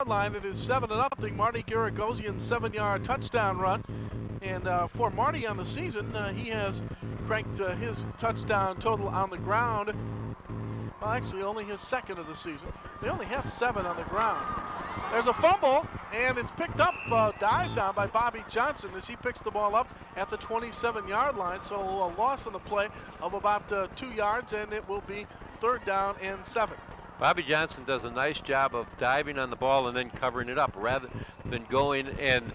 23-yard line. It is 7-0. Marty Garagosian's 7-yard touchdown run. And for Marty on the season, he has cranked his touchdown total on the ground. Well, actually, only his second of the season. They only have 7 on the ground. There's a fumble, and it's picked up, dive down by Bobby Johnson as he picks the ball up at the 27-yard line. So a loss on the play of about 2 yards, and it will be 3rd down and 7. Bobby Johnson does a nice job of diving on the ball and then covering it up rather than going and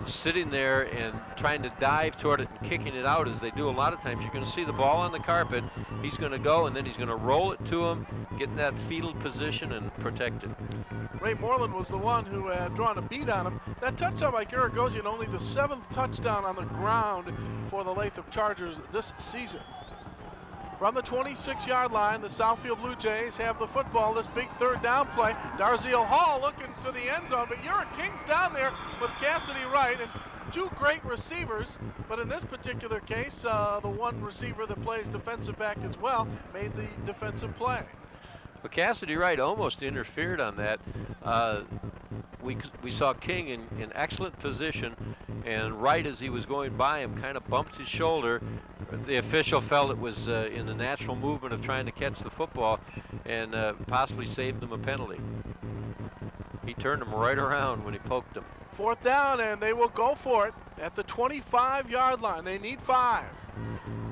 sitting there and trying to dive toward it and kicking it out as they do a lot of times. You're going to see the ball on the carpet. He's going to go and then he's going to roll it to him, get in that fetal position and protect it. Ray Moreland was the one who had drawn a beat on him. That touchdown by Garagosian, only the 7th touchdown on the ground for the Lathrup Chargers this season. From the 26-yard line, the Southfield Bluejays have the football. This big 3rd down play. Darziel Hall looking to the end zone, but Uric King's down there with Cassidy Wright and 2 great receivers. But in this particular case, the one receiver that plays defensive back as well made the defensive play. Well, Cassidy Wright almost interfered on that. We saw King in excellent position, and Wright, as he was going by him, kind of bumped his shoulder. The official felt it was in the natural movement of trying to catch the football and possibly saved him a penalty. He turned him right around when he poked him. 4th down, and they will go for it at the 25-yard line. They need 5.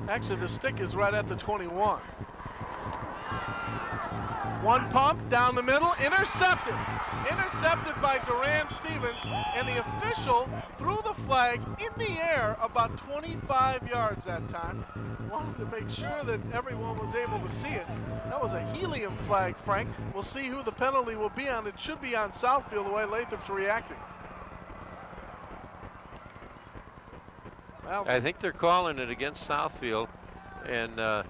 Actually, the stick is right at the 21. One pump down the middle, intercepted. Intercepted by Duran Stevens, and the official threw the flag in the air about 25 yards that time. Wanted to make sure that everyone was able to see it. That was a helium flag, Frank. We'll see who the penalty will be on. It should be on Southfield, the way Lathrop's reacting. Well, I think they're calling it against Southfield, and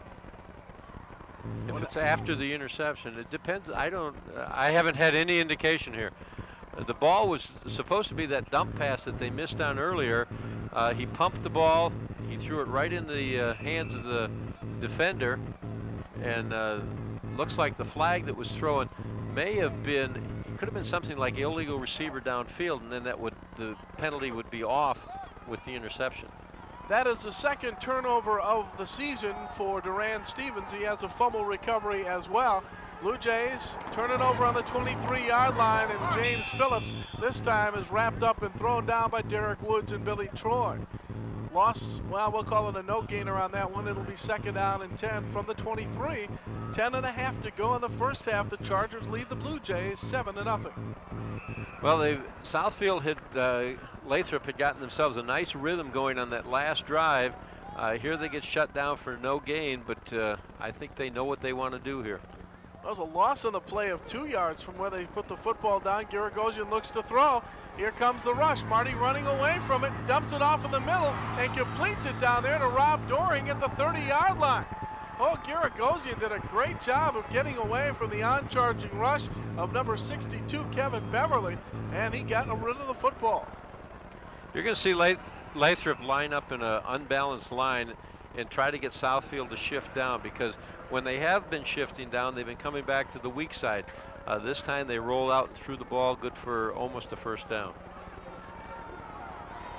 if it's after the interception, it depends. I haven't had any indication here. The ball was supposed to be that dump pass that they missed on earlier. He pumped the ball. He threw it right in the hands of the defender, and looks like the flag that was thrown may have been, it could have been something like illegal receiver downfield, and then the penalty would be off with the interception. That is the 2nd turnover of the season for Duran Stevens. He has a fumble recovery as well. Blue Jays turn it over on the 23-yard line, and James Phillips this time is wrapped up and thrown down by Derek Woods and Billy Troy. Loss, well, we'll call it a no gainer on that one. It'll be 2nd down and 10 from the 23. 10.5 to go in the first half. The Chargers lead the Blue Jays 7-0. Well, Southfield Lathrop had gotten themselves a nice rhythm going on that last drive. Here they get shut down for no gain, but I think they know what they want to do here. That was a loss on the play of 2 yards from where they put the football down. Garagosian looks to throw. Here comes the rush. Marty running away from it, dumps it off in the middle, and completes it down there to Rob Doring at the 30-yard line. Oh, Garagosian did a great job of getting away from the on-charging rush of number 62, Kevin Beverly, and he got rid of the football. You're going to see Lathrop line up in an unbalanced line and try to get Southfield to shift down, because when they have been shifting down, they've been coming back to the weak side. This time they rolled out and threw the ball, good for almost a 1st down.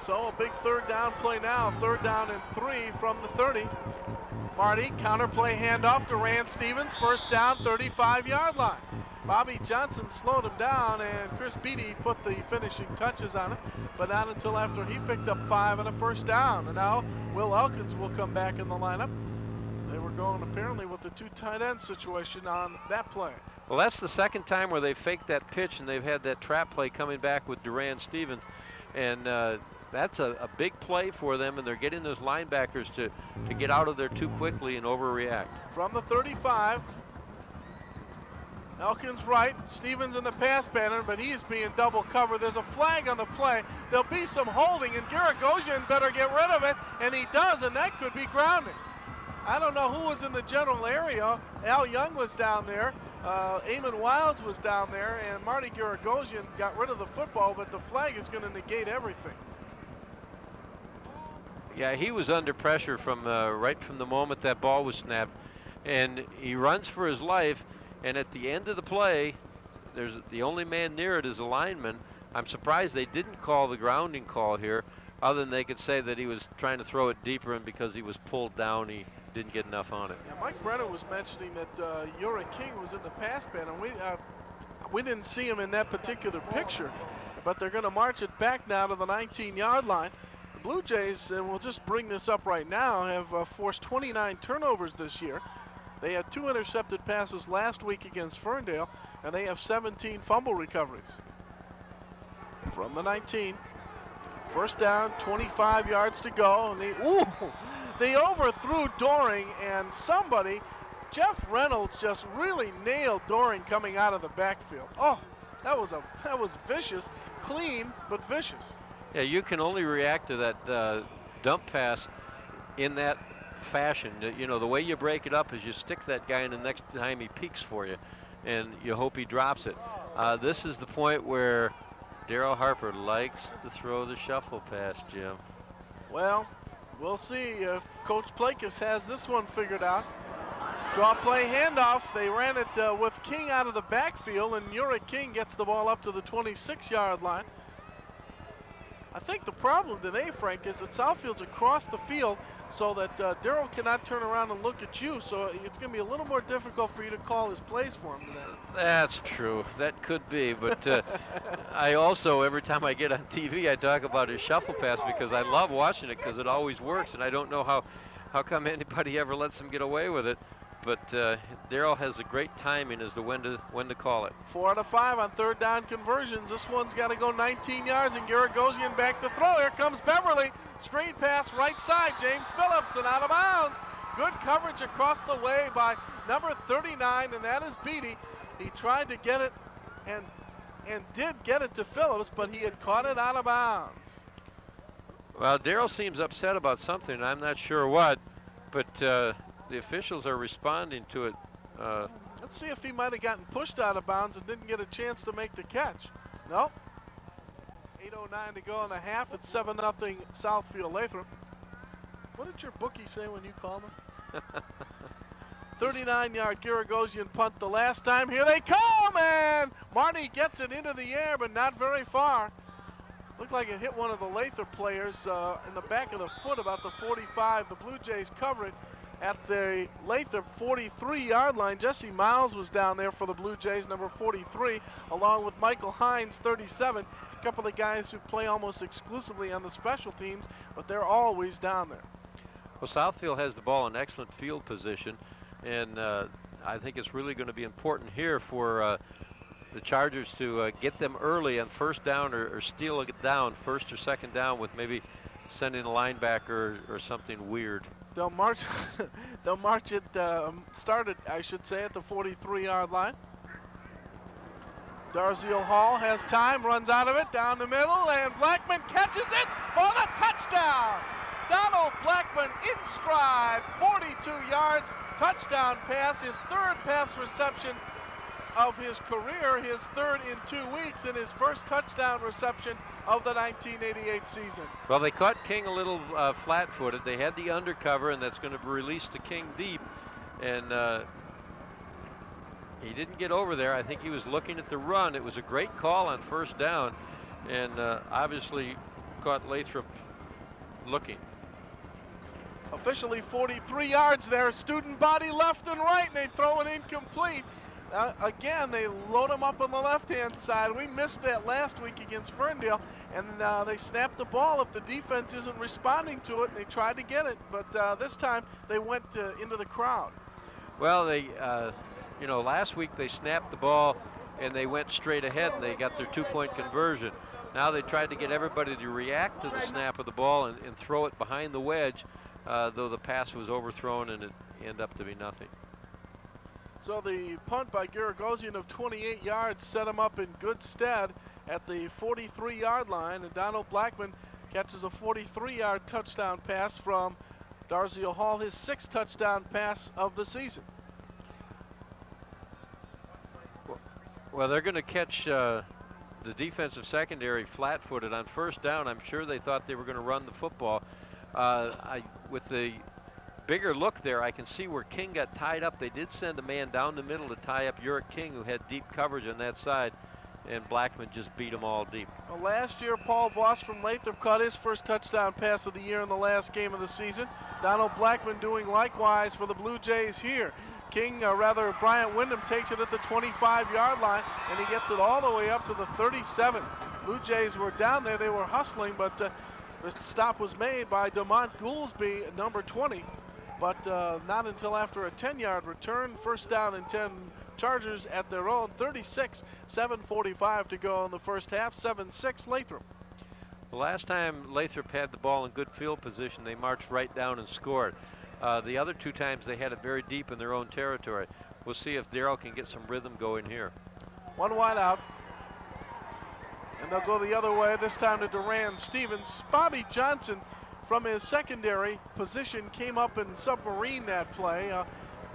So a big 3rd down play now, 3rd down and 3 from the 30. Marty, counter play handoff to Rand Stevens, 1st down, 35-yard line. Bobby Johnson slowed him down, and Chris Beatty put the finishing touches on it, but not until after he picked up 5 and a 1st down. And now Will Elkins will come back in the lineup. They were going apparently with the 2 tight end situation on that play. Well, that's the 2nd time where they faked that pitch, and they've had that trap play coming back with Duran Stevens, and that's a big play for them, and they're getting those linebackers to get out of there too quickly and overreact. From the 35, Elkins right, Stevens in the pass pattern, but he's being double covered. There's a flag on the play. There'll be some holding, and Garagosian better get rid of it, and he does, and that could be grounding. I don't know who was in the general area. Al Young was down there. Eamon Wilds was down there, and Marty Garagosian got rid of the football, but the flag is going to negate everything. Yeah, he was under pressure from right from the moment that ball was snapped, and he runs for his life, and at the end of the play, there's the only man near it is a lineman. I'm surprised they didn't call the grounding call here, other than they could say that he was trying to throw it deeper, and because he was pulled down, he didn't get enough on it. Yeah, Mike Brenner was mentioning that Uri King was in the pass band, and we didn't see him in that particular picture, but they're going to march it back now to the 19-yard line. The Blue Jays, and we'll just bring this up right now, have forced 29 turnovers this year. They had 2 intercepted passes last week against Ferndale, and they have 17 fumble recoveries. From the 19, first down, 25 yards to go, and they overthrew Doring, and somebody, Jeff Reynolds, just really nailed Doring coming out of the backfield. Oh, that was vicious, clean but vicious. Yeah, you can only react to that dump pass in that fashion. You know, the way you break it up is you stick that guy in the next time he peeks for you, and you hope he drops it. This is the point where Daryl Harper likes to throw the shuffle pass, Jim. Well, we'll see if Coach Plakas has this one figured out. Draw play handoff. They ran it with King out of the backfield, and Uri King gets the ball up to the 26-yard line. I think the problem today, Frank, is that Southfield's across the field, so that Daryl cannot turn around and look at you, so it's going to be a little more difficult for you to call his plays for him today. That's true. That could be, but I also, every time I get on TV, I talk about his shuffle pass because I love watching it because it always works, and I don't know how come anybody ever lets him get away with it. But Daryl has a great timing as to when to call it. 4 out of 5 on third down conversions. This one's got to go 19 yards, and Garagosian back to throw. Here comes Beverly. Screen pass right side. James Phillips, and out of bounds. Good coverage across the way by number 39, and that is Beatty. He tried to get it and did get it to Phillips, but he had caught it out of bounds. Well, Daryl seems upset about something. I'm not sure what, but the officials are responding to it. Let's see if he might have gotten pushed out of bounds and didn't get a chance to make the catch. Nope. 8:09 to go in the half. It's 7-0 Southfield Lathrup. What did your bookie say when you called him? 39-yard Garagosian punt the last time. Here they come, and Marty gets it into the air, but not very far. Looked like it hit one of the Lathrop players in the back of the foot, about the 45. The Blue Jays cover it at the Lathrop 43-yard line. Jesse Miles was down there for the Blue Jays, number 43, along with Michael Hines, 37. A couple of guys who play almost exclusively on the special teams, but they're always down there. Well, Southfield has the ball in excellent field position, and I think it's really going to be important here for the Chargers to get them early on first down or steal it down, first or second down, with maybe sending a linebacker or something weird. They'll march. They'll march it. Started, I should say, at the 43-yard line. Darziel Hall has time, runs out of it down the middle, and Blackman catches it for the touchdown. Donald Blackman in stride, 42 yards, touchdown pass, his third pass reception of his career, his third in 2 weeks, and his first touchdown reception of the 1988 season. Well, they caught King a little flat-footed. They had the undercover, and that's going to be released to King deep, and he didn't get over there. I think he was looking at the run. It was a great call on first down, and obviously caught Lathrop looking. Officially 43 yards there. Student body left and right, and they throw it incomplete. Again, they load him up on the left-hand side. We missed that last week against Ferndale, and they snapped the ball if the defense isn't responding to it, and they tried to get it, but this time they went into the crowd. Well, they, last week they snapped the ball and they went straight ahead and they got their two-point conversion. Now they tried to get everybody to react to the snap of the ball and throw it behind the wedge, though the pass was overthrown and it ended up to be nothing. So the punt by Garagosian of 28 yards set him up in good stead at the 43-yard line, and Donald Blackman catches a 43-yard touchdown pass from Darziel Hall, his 6th touchdown pass of the season. Well, they're going to catch the defensive secondary flat-footed on first down. I'm sure they thought they were going to run the football. With the bigger look there, I can see where King got tied up. They did send a man down the middle to tie up Uric King, who had deep coverage on that side, and Blackman just beat them all deep. Well, last year, Paul Voss from Lathrup caught his first touchdown pass of the year in the last game of the season. Donald Blackman doing likewise for the Blue Jays here. Bryant Wyndham takes it at the 25-yard line, and he gets it all the way up to the 37. Blue Jays were down there. They were hustling, but the stop was made by DeMont Goolsby, number 20, but not until after a 10-yard return. First down and 10, Chargers at their own 36, 7:45 to go in the first half, 7-6 Lathrup. The last time Lathrop had the ball in good field position, they marched right down and scored. The other two times they had it very deep in their own territory. We'll see if Darrell can get some rhythm going here. One wide out. And they'll go the other way, this time to Duran Stevens. Bobby Johnson, from his secondary position, came up and submarine that play,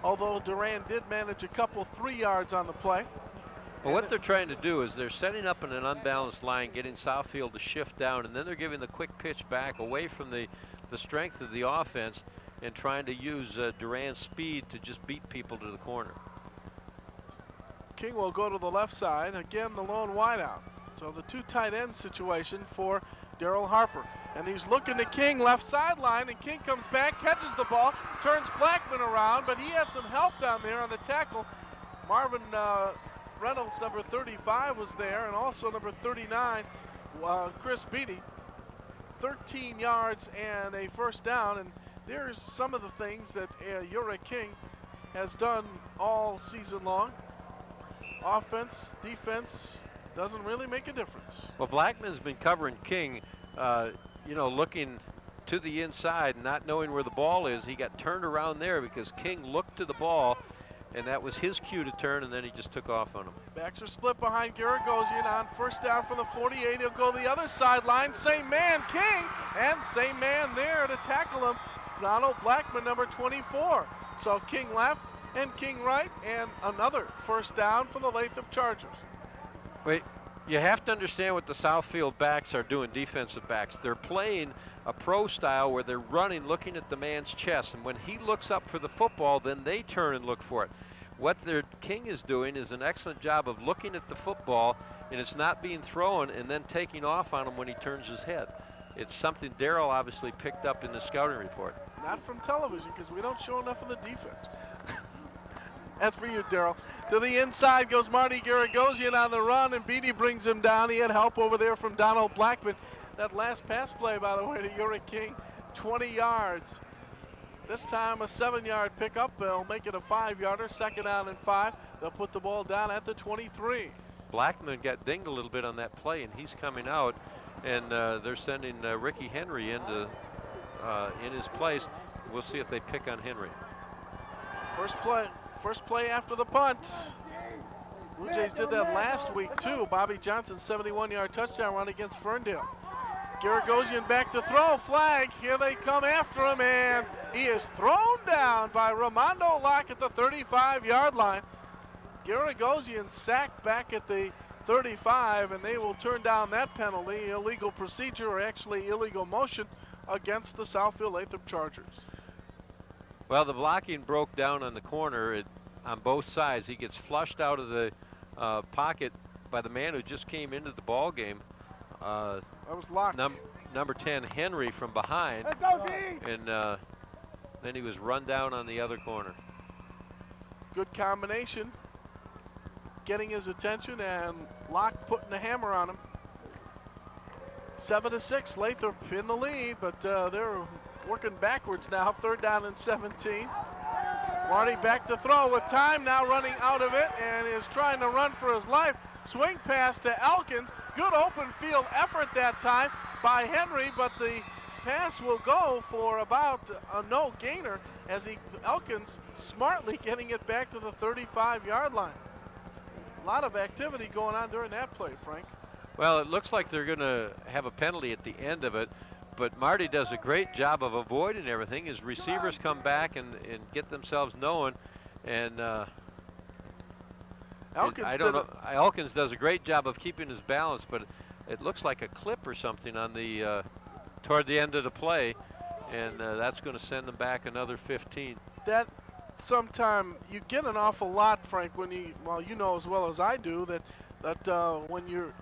although Duran did manage a couple 3 yards on the play. Well, what they're trying to do is they're setting up in an unbalanced line, getting Southfield to shift down, and then they're giving the quick pitch back away from the strength of the offense and trying to use Duran's speed to just beat people to the corner. King will go to the left side. Again, the lone wideout. So the two tight end situation for Darrell Harper. And he's looking to King, left sideline, and King comes back, catches the ball, turns Blackman around, but he had some help down there on the tackle. Marvin Reynolds, number 35, was there, and also number 39, Chris Beatty. 13 yards and a first down, and there's some of the things that Uric King has done all season long. Offense, defense, doesn't really make a difference. Well, Blackman's been covering King, looking to the inside, not knowing where the ball is. He got turned around there because King looked to the ball, and that was his cue to turn, and then he just took off on him. Backs are split behind Garagosian on first down from the 48. He'll go the other sideline. Same man, King, and same man there to tackle him, Donald Blackman, number 24. So King left and King right, and another first down for the Lathrup Chargers. Wait, you have to understand what the Southfield backs are doing, defensive backs. They're playing a pro style where they're running, looking at the man's chest, and when he looks up for the football, then they turn and look for it. What their King is doing is an excellent job of looking at the football, and it's not being thrown and then taking off on him when he turns his head. It's something Darrell obviously picked up in the scouting report. Not from television, because we don't show enough of the defense. That's for you, Darrell. To the inside goes Marty Garagosian on the run, and Beatty brings him down. He had help over there from Donald Blackman. That last pass play, by the way, to Uric King, 20 yards. This time a 7-yard pickup. They'll make it a 5-yarder, second down and 5. They'll put the ball down at the 23. Blackman got dinged a little bit on that play, and he's coming out, and they're sending Ricky Henry into in his place. We'll see if they pick on Henry. First play after the punt. Blue Jays did that last week too. Bobby Johnson's 71-yard touchdown run against Ferndale. Garagosian back to throw, flag. Here they come after him, and he is thrown down by Ramondo Locke at the 35-yard line. Garagosian sacked back at the 35, and they will turn down that penalty, illegal procedure, or actually illegal motion, against the Southfield Lathrup Chargers. Well, the blocking broke down on the corner on both sides. He gets flushed out of the pocket by the man who just came into the ball game. That was Locke. Number 10, Henry, from behind. Let's go, D! And then he was run down on the other corner. Good combination, getting his attention, and Locke putting the hammer on him. 7-6, Lathrop in the lead, but they're working backwards now. Third down and 17. Marty back to throw with time now, running out of it, and is trying to run for his life. Swing pass to Elkins. Good open field effort that time by Henry, but the pass will go for about a no gainer as Elkins smartly getting it back to the 35-yard line. A lot of activity going on during that play, Frank. Well, it looks like they're going to have a penalty at the end of it, but Marty does a great job of avoiding everything. His receivers come back and get themselves known, and Elkins does a great job of keeping his balance, but it looks like a clip or something on the toward the end of the play, and that's going to send them back another 15. That sometime you get an awful lot, Frank, when you, well, you know as well as I do that when you're